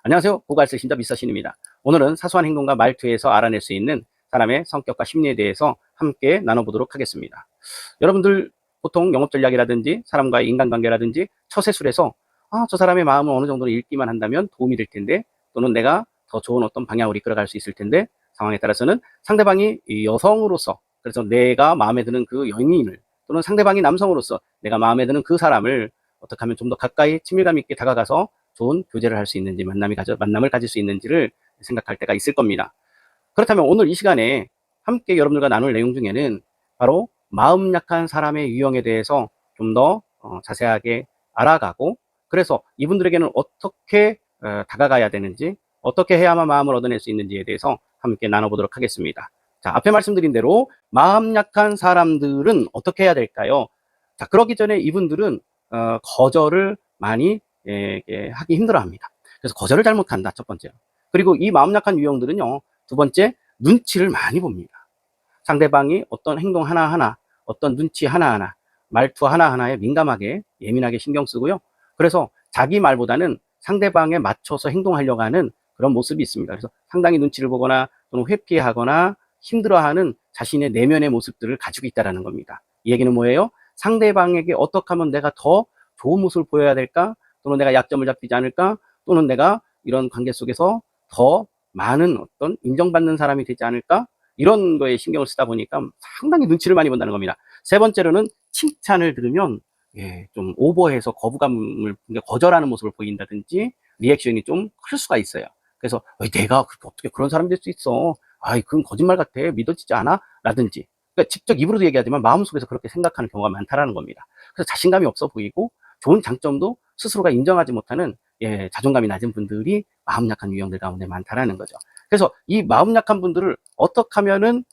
안녕하세요. 고갈스 신자 미스터신입니다. 오늘은 사소한 행동과 말투에서 알아낼 수 있는 사람의 성격과 심리에 대해서 함께 나눠보도록 하겠습니다. 여러분들 보통 영업 전략이라든지 사람과의 인간관계라든지 처세술에서 저 사람의 마음을 어느 정도로 읽기만 한다면 도움이 될 텐데, 또는 내가 더 좋은 어떤 방향으로 이끌어갈 수 있을 텐데, 상황에 따라서는 상대방이 여성으로서, 그래서 내가 마음에 드는 그 연인을, 또는 상대방이 남성으로서 내가 마음에 드는 그 사람을 어떻게 하면 좀 더 가까이 친밀감 있게 다가가서 좋은 교제를 할 수 있는지, 만남을 가질 수 있는지를 생각할 때가 있을 겁니다. 그렇다면 오늘 이 시간에 함께 여러분들과 나눌 내용 중에는 바로 마음 약한 사람의 유형에 대해서 좀 더 자세하게 알아가고, 그래서 이분들에게는 어떻게 다가가야 되는지, 어떻게 해야만 마음을 얻어낼 수 있는지에 대해서 함께 나눠보도록 하겠습니다. 자, 앞에 말씀드린 대로 마음 약한 사람들은 어떻게 해야 될까요? 자, 그러기 전에 이분들은 거절을 많이 하기 힘들어합니다. 그래서 거절을 잘못한다, 첫 번째로. 그리고 이 마음 약한 유형들은요, 두 번째, 눈치를 많이 봅니다. 상대방이 어떤 행동 하나하나, 어떤 눈치 하나하나, 말투 하나하나에 민감하게, 예민하게 신경 쓰고요. 그래서 자기 말보다는 상대방에 맞춰서 행동하려고 하는 그런 모습이 있습니다. 그래서 상당히 눈치를 보거나 또는 회피하거나 힘들어하는 자신의 내면의 모습들을 가지고 있다는 겁니다. 이 얘기는 뭐예요? 상대방에게 어떻게 하면 내가 더 좋은 모습을 보여야 될까? 또는 내가 약점을 잡히지 않을까? 또는 내가 이런 관계 속에서 더 많은 어떤 인정받는 사람이 되지 않을까? 이런 거에 신경을 쓰다 보니까 상당히 눈치를 많이 본다는 겁니다. 세 번째로는 칭찬을 들으면 좀 오버해서 거부감을, 거절하는 모습을 보인다든지 리액션이 좀 클 수가 있어요. 그래서 내가 어떻게 그런 사람이 될 수 있어? 그건 거짓말 같아. 믿어지지 않아? 라든지. 그러니까 직접 입으로도 얘기하지만 마음속에서 그렇게 생각하는 경우가 많다라는 겁니다. 그래서 자신감이 없어 보이고 좋은 장점도 스스로가 인정하지 못하는 자존감이 낮은 분들이 마음 약한 유형들 가운데 많다라는 거죠. 그래서 이 마음 약한 분들을 어떻게 하면은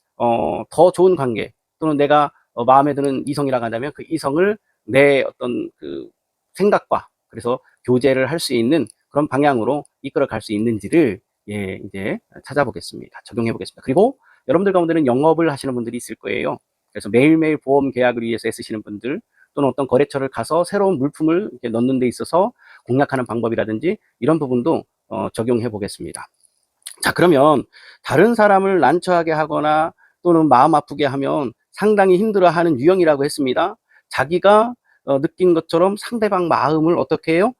더 좋은 관계, 또는 내가 마음에 드는 이성이라고 한다면 그 이성을 내 어떤 그 생각과, 그래서 교제를 할 수 있는 그런 방향으로 이끌어 갈 수 있는지를 이제 찾아보겠습니다. 적용해 보겠습니다. 그리고 여러분들 가운데는 영업을 하시는 분들이 있을 거예요. 그래서 매일매일 보험 계약을 위해서 애쓰시는 분들, 또는 어떤 거래처를 가서 새로운 물품을 이렇게 넣는 데 있어서 공략하는 방법이라든지 이런 부분도 적용해 보겠습니다. 자, 그러면 다른 사람을 난처하게 하거나 또는 마음 아프게 하면 상당히 힘들어하는 유형이라고 했습니다. 자기가 느낀 것처럼 상대방 마음을 어떻게 해요?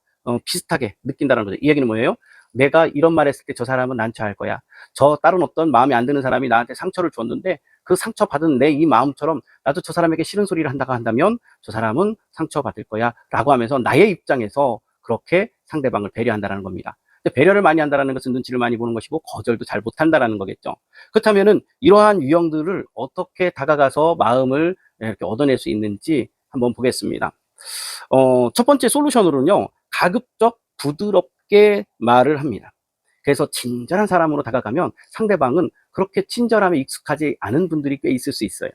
비슷하게 느낀다는 거죠. 이 얘기는 뭐예요? 내가 이런 말 했을 때 저 사람은 난처할 거야. 저 다른 어떤 마음에 안 드는 사람이 나한테 상처를 줬는데 그 상처받은 내 이 마음처럼 나도 저 사람에게 싫은 소리를 한다고 한다면 저 사람은 상처받을 거야 라고 하면서 나의 입장에서 그렇게 상대방을 배려한다는 겁니다. 배려를 많이 한다는 것은 눈치를 많이 보는 것이고 거절도 잘 못한다는 거겠죠. 그렇다면은 이러한 유형들을 어떻게 다가가서 마음을 이렇게 얻어낼 수 있는지 한번 보겠습니다. 첫 번째 솔루션으로는요, 가급적 부드럽게 말을 합니다. 그래서 친절한 사람으로 다가가면 상대방은 그렇게 친절함에 익숙하지 않은 분들이 꽤 있을 수 있어요.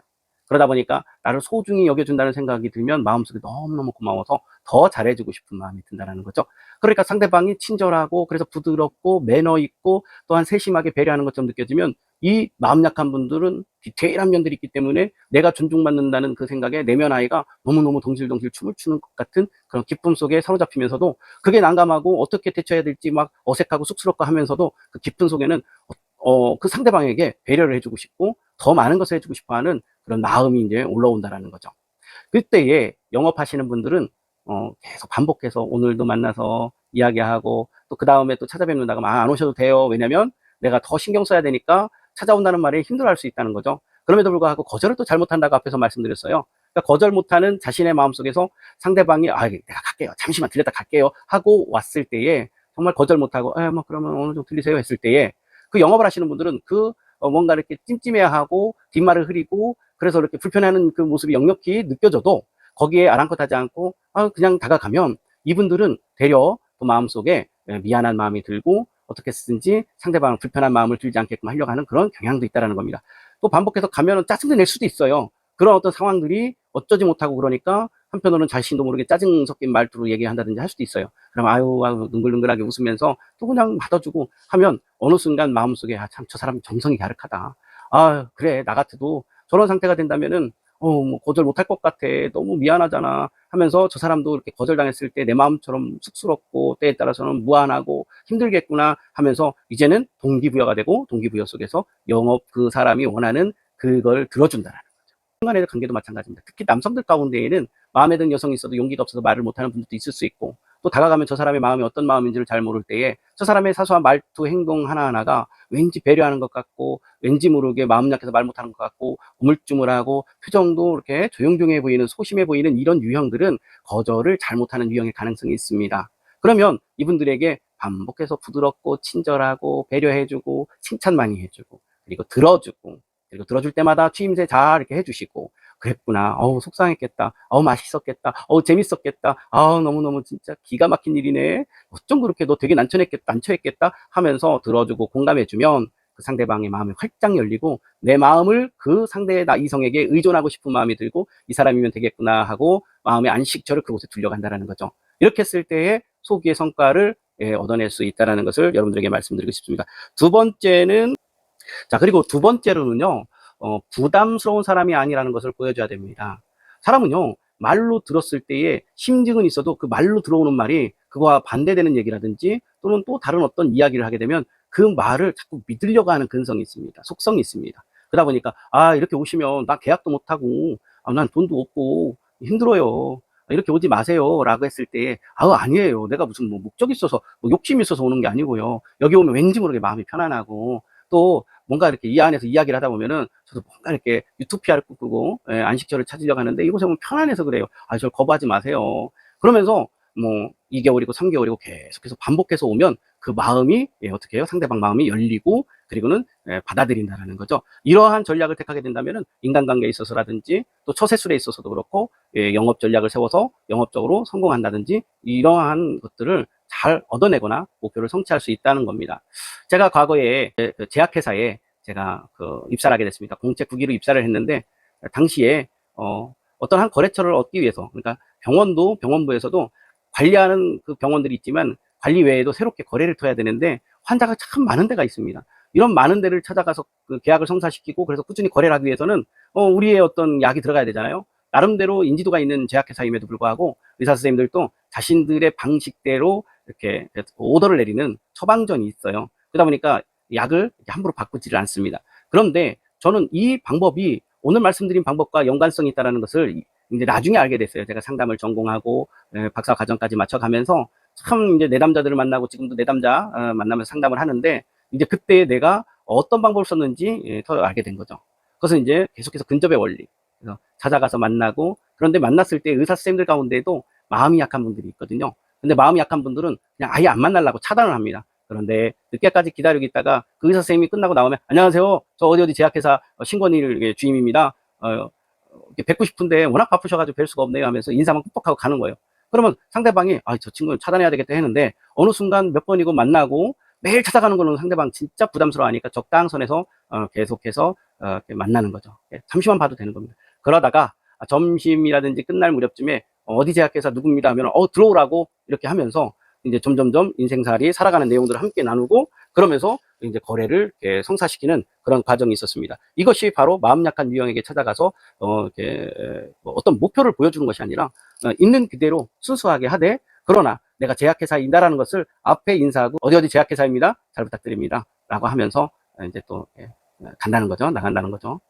그러다 보니까 나를 소중히 여겨준다는 생각이 들면 마음속에 너무너무 고마워서 더 잘해주고 싶은 마음이 든다는 거죠. 그러니까 상대방이 친절하고, 그래서 부드럽고 매너 있고 또한 세심하게 배려하는 것처럼 느껴지면 이 마음 약한 분들은 디테일한 면들이 있기 때문에 내가 존중받는다는 그 생각에 내면 아이가 너무너무 덩실덩실 춤을 추는 것 같은 그런 기쁨 속에 사로잡히면서도, 그게 난감하고 어떻게 대처해야 될지 막 어색하고 쑥스럽고 하면서도 그 기쁨 속에는 그 상대방에게 배려를 해주고 싶고 더 많은 것을 해주고 싶어 하는 그런 마음이 이제 올라온다라는 거죠. 그때에 영업하시는 분들은 계속 반복해서 오늘도 만나서 이야기하고, 또 그 다음에 또 찾아뵙는다고 안 오셔도 돼요. 왜냐면 내가 더 신경 써야 되니까 찾아온다는 말에 힘들어할 수 있다는 거죠. 그럼에도 불구하고 거절을 또 잘못한다고 앞에서 말씀드렸어요. 그러니까 거절 못하는 자신의 마음속에서 상대방이 내가 갈게요, 잠시만 들렸다 갈게요 하고 왔을 때에, 정말 거절 못하고 뭐 그러면 어느 정도 들리세요 했을 때에, 그 영업을 하시는 분들은 뭔가 이렇게 찜찜해하고 뒷말을 흐리고 그래서 이렇게 불편해하는 그 모습이 역력히 느껴져도 거기에 아랑곳하지 않고 그냥 다가가면 이분들은 되려 또 마음속에 미안한 마음이 들고 어떻게 쓰든지 상대방 불편한 마음을 들지 않게끔 하려고 하는 그런 경향도 있다는 겁니다. 또 반복해서 가면은 짜증도 낼 수도 있어요. 그런 어떤 상황들이 어쩌지 못하고 그러니까 한편으로는 자신도 모르게 짜증 섞인 말투로 얘기한다든지 할 수도 있어요. 그럼 아유 능글능글하게 웃으면서 또 그냥 받아주고 하면 어느 순간 마음속에 참 저 사람 정성이 갸륵하다. 그래 나 같아도 저런 상태가 된다면은 뭐 거절 못할 것 같아. 너무 미안하잖아. 하면서 저 사람도 이렇게 거절당했을 때 내 마음처럼 쑥스럽고 때에 따라서는 무안하고 힘들겠구나 하면서 이제는 동기부여가 되고 동기부여 속에서 영업 그 사람이 원하는 그걸 들어준다라는 거죠. 인간의 관계도 마찬가지입니다. 특히 남성들 가운데에는 마음에 드는 여성이 있어도 용기가 없어서 말을 못하는 분들도 있을 수 있고 또 다가가면 저 사람의 마음이 어떤 마음인지를 잘 모를 때에 저 사람의 사소한 말투, 행동 하나하나가 왠지 배려하는 것 같고 왠지 모르게 마음 약해서 말 못하는 것 같고 우물쭈물하고 표정도 이렇게 조용조용해 보이는 소심해 보이는 이런 유형들은 거절을 잘못하는 유형의 가능성이 있습니다. 그러면 이분들에게 반복해서 부드럽고 친절하고 배려해주고 칭찬 많이 해주고 그리고 들어주고 그리고 들어줄 때마다 취임새 잘 이렇게 해주시고 그랬구나. 어우, 속상했겠다. 어우, 맛있었겠다. 어우, 재밌었겠다. 아우, 너무너무 진짜 기가 막힌 일이네. 어쩜 그렇게 너 되게 난처했겠다 하면서 들어주고 공감해주면 그 상대방의 마음이 활짝 열리고 내 마음을 그 상대의 이성에게 의존하고 싶은 마음이 들고 이 사람이면 되겠구나 하고 마음의 안식처를 그곳에 둘러간다는 거죠. 이렇게 했을 때의 소기의 성과를 얻어낼 수 있다는 것을 여러분들에게 말씀드리고 싶습니다. 두 번째는 그리고 두 번째로는요, 부담스러운 사람이 아니라는 것을 보여줘야 됩니다. 사람은요, 말로 들었을 때에 심증은 있어도 그 말로 들어오는 말이 그거와 반대되는 얘기라든지 또는 또 다른 어떤 이야기를 하게 되면 그 말을 자꾸 믿으려고 하는 근성이 있습니다. 속성이 있습니다. 그러다 보니까, 이렇게 오시면 나 계약도 못하고, 난 돈도 없고 힘들어요. 이렇게 오지 마세요. 라고 했을 때, 아니에요. 내가 무슨 목적이 있어서, 욕심이 있어서 오는 게 아니고요. 여기 오면 왠지 모르게 마음이 편안하고, 또 뭔가 이렇게 이 안에서 이야기를 하다 보면은 저도 뭔가 이렇게 유토피아를 꿈꾸고 안식처를 찾으려고 하는데 이곳에 오면 편안해서 그래요. 저를 거부하지 마세요. 그러면서 2개월이고 3개월이고 계속해서 반복해서 오면 그 마음이 어떻게 해요? 상대방 마음이 열리고 그리고는 받아들인다라는 거죠. 이러한 전략을 택하게 된다면은 인간관계에 있어서라든지 또 처세술에 있어서도 그렇고 영업 전략을 세워서 영업적으로 성공한다든지 이러한 것들을 잘 얻어내거나 목표를 성취할 수 있다는 겁니다. 제가 과거에 그 제약회사에 제가 입사를 하게 됐습니다. 공채 9기로 입사를 했는데 당시에 어떤 한 거래처를 얻기 위해서 그러니까 병원부에서도 관리하는 그 병원들이 있지만 관리 외에도 새롭게 거래를 터야 되는데 환자가 참 많은 데가 있습니다. 이런 많은 데를 찾아가서 그 계약을 성사시키고 그래서 꾸준히 거래를 하기 위해서는 우리의 어떤 약이 들어가야 되잖아요. 나름대로 인지도가 있는 제약회사임에도 불구하고 의사 선생님들도 자신들의 방식대로 이렇게 오더를 내리는 처방전이 있어요. 그러다 보니까 약을 함부로 바꾸지를 않습니다. 그런데 저는 이 방법이 오늘 말씀드린 방법과 연관성이 있다는 것을 이제 나중에 알게 됐어요. 제가 상담을 전공하고 박사 과정까지 맞춰가면서 참 이제 내담자들을 만나고 지금도 내담자 만나면서 상담을 하는데 이제 그때 내가 어떤 방법을 썼는지 더 알게 된 거죠. 그것은 이제 계속해서 근접의 원리. 그래서 찾아가서 만나고 그런데 만났을 때 의사 선생님들 가운데도 마음이 약한 분들이 있거든요. 근데 마음이 약한 분들은 그냥 아예 안 만나려고 차단을 합니다. 그런데 늦게까지 기다리고 있다가 그 의사 선생님이 끝나고 나오면 안녕하세요. 저 어디 제약회사 신권일 주임입니다. 뵙고 싶은데 워낙 바쁘셔가지고 뵐 수가 없네요 하면서 인사만 꾹꾹하고 가는 거예요. 그러면 상대방이 저 친구는 차단해야 되겠다 했는데 어느 순간 몇 번이고 만나고 매일 찾아가는 거는 상대방 진짜 부담스러워하니까 적당선에서 계속해서 이렇게 만나는 거죠. 잠시만 봐도 되는 겁니다. 그러다가 점심이라든지 끝날 무렵쯤에 어디 제약회사 누굽니다 하면 들어오라고 이렇게 하면서 이제 점점점 인생살이 살아가는 내용들을 함께 나누고 그러면서 이제 거래를 성사시키는 그런 과정이 있었습니다. 이것이 바로 마음 약한 유형에게 찾아가서 어떤 목표를 보여주는 것이 아니라 있는 그대로 순수하게 하되 그러나 내가 제약회사인다라는 것을 앞에 인사하고 어디 제약회사입니다. 잘 부탁드립니다. 라고 하면서 이제 또 간다는 거죠. 나간다는 거죠.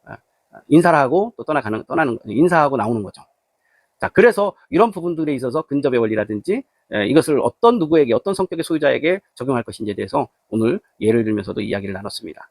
인사를 하고 또 떠나는 인사하고 나오는 거죠. 그래서 이런 부분들에 있어서 근접의 원리라든지 이것을 어떤 누구에게 어떤 성격의 소유자에게 적용할 것인지에 대해서 오늘 예를 들면서도 이야기를 나눴습니다.